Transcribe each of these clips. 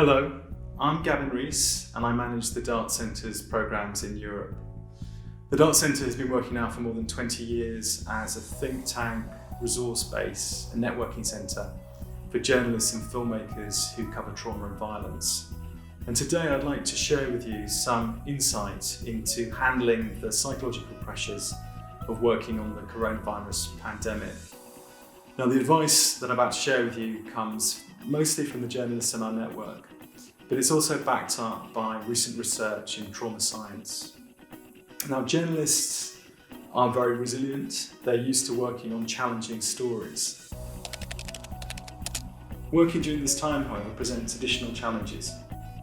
Hello, I'm Gavin Ris and I manage the Dart Centre's programmes in Europe. The Dart Centre has been working now for more than 20 years as a think tank, resource base and networking centre for journalists and filmmakers who cover trauma and violence. And today I'd like to share with you some insight into handling the psychological pressures of working on the coronavirus pandemic. Now, the advice that I'm about to share with you comes mostly from the journalists in our network, but it's also backed up by recent research in trauma science. Now, journalists are very resilient. They're used to working on challenging stories. Working during this time, however, presents additional challenges.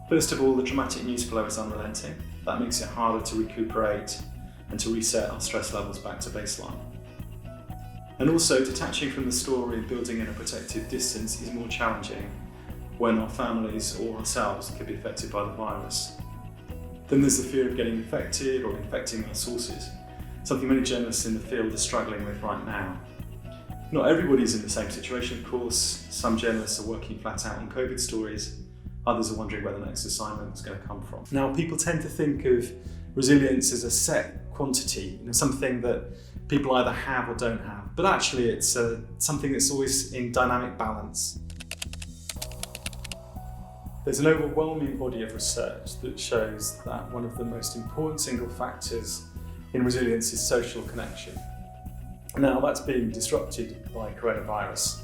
First of all, the dramatic news flow is unrelenting. That makes it harder to recuperate and to reset our stress levels back to baseline. And also, detaching from the story and building in a protective distance is more challenging when our families or ourselves can be affected by the virus. Then there's the fear of getting infected or infecting our sources, something many journalists in the field are struggling with right now. Not everybody's in the same situation, of course. Some journalists are working flat out on COVID stories, others are wondering where the next assignment is going to come from. Now, people tend to think of resilience as a set quantity, something that people either have or don't have, but actually it's something that's always in dynamic balance. There's an overwhelming body of research that shows that one of the most important single factors in resilience is social connection. Now, that's being disrupted by coronavirus.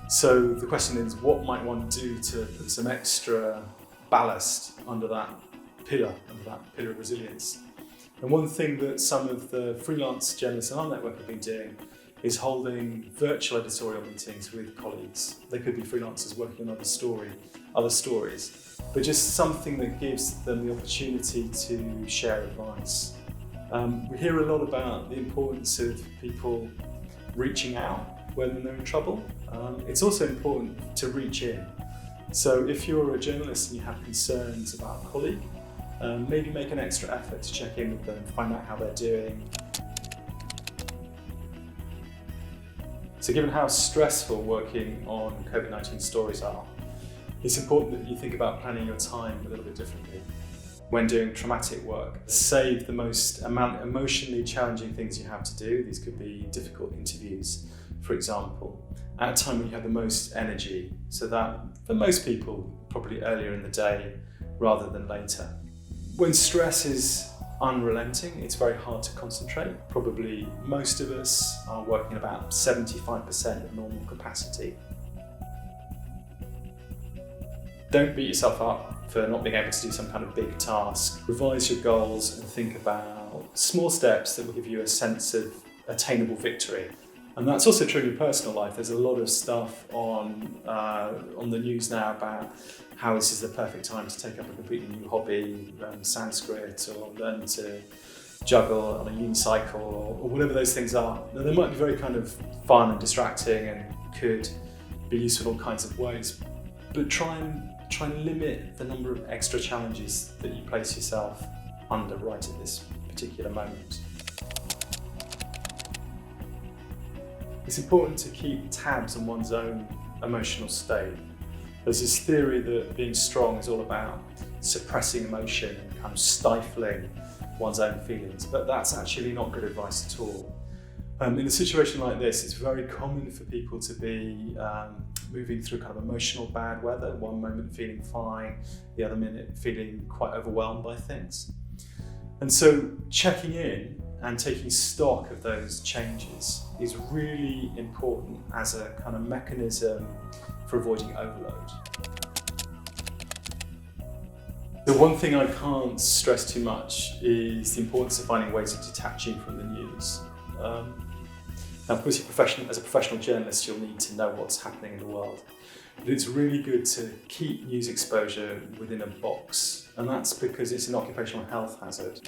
So the question is, what might one do to put some extra ballast under that pillar of resilience? And one thing that some of the freelance journalists in our network have been doing is holding virtual editorial meetings with colleagues. They could be freelancers working on other stories, but just something that gives them the opportunity to share advice. We hear a lot about the importance of people reaching out when they're in trouble. It's also important to reach in. So if you're a journalist and you have concerns about a colleague, maybe make an extra effort to check in with them, find out how they're doing. So given how stressful working on COVID-19 stories are, it's important that you think about planning your time a little bit differently. When doing traumatic work, save the most emotionally challenging things you have to do. These could be difficult interviews, for example, at a time when you have the most energy, so that for most people, probably earlier in the day rather than later. When stress is unrelenting, it's very hard to concentrate. Probably most of us are working about 75% of normal capacity. Don't beat yourself up for not being able to do some kind of big task. Revise your goals and think about small steps that will give you a sense of attainable victory. And that's also true in your personal life. There's a lot of stuff on the news now about how this is the perfect time to take up a completely new hobby, Sanskrit, or learn to juggle on a unicycle, or whatever those things are. Now, they might be very kind of fun and distracting and could be useful in all kinds of ways, but try and limit the number of extra challenges that you place yourself under right at this particular moment. It's important to keep tabs on one's own emotional state. There's this theory that being strong is all about suppressing emotion and kind of stifling one's own feelings, but that's actually not good advice at all. In a situation like this, it's very common for people to be moving through kind of emotional bad weather, one moment feeling fine, the other minute feeling quite overwhelmed by things. And so checking in and taking stock of those changes is really important as a kind of mechanism for avoiding overload. The one thing I can't stress too much is the importance of finding ways of detaching from the news. Now, of course, as a professional journalist, you'll need to know what's happening in the world. But it's really good to keep news exposure within a box, and that's because it's an occupational health hazard.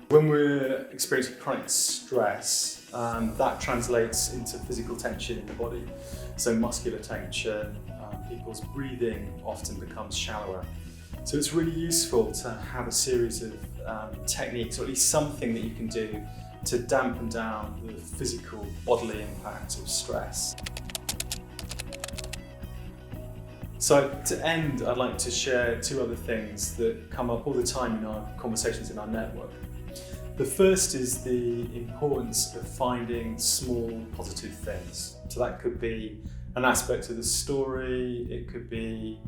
When we're experiencing chronic stress, that translates into physical tension in the body. So muscular tension, people's breathing often becomes shallower. So it's really useful to have a series of techniques, or at least something that you can do to dampen down the physical bodily impact of stress. So to end, I'd like to share two other things that come up all the time in our conversations in our network. The first is the importance of finding small positive things. So that could be an aspect of the story, it could be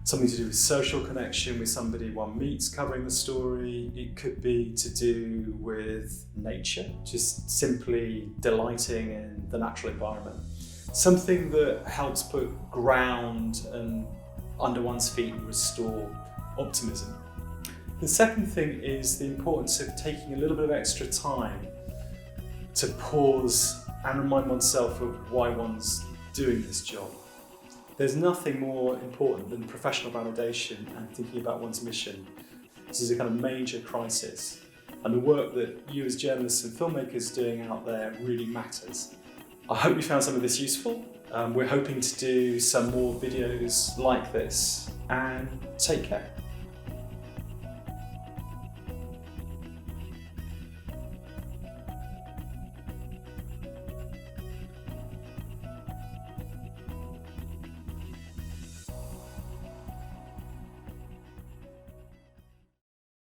something to do with social connection with somebody one meets covering the story, it could be to do with nature, just simply delighting in the natural environment. Something that helps put ground and under one's feet and restore optimism. The second thing is the importance of taking a little bit of extra time to pause and remind oneself of why one's doing this job. There's nothing more important than professional validation and thinking about one's mission. This is a kind of major crisis, and the work that you as journalists and filmmakers are doing out there really matters. I hope you found some of this useful. We're hoping to do some more videos like this, and take care.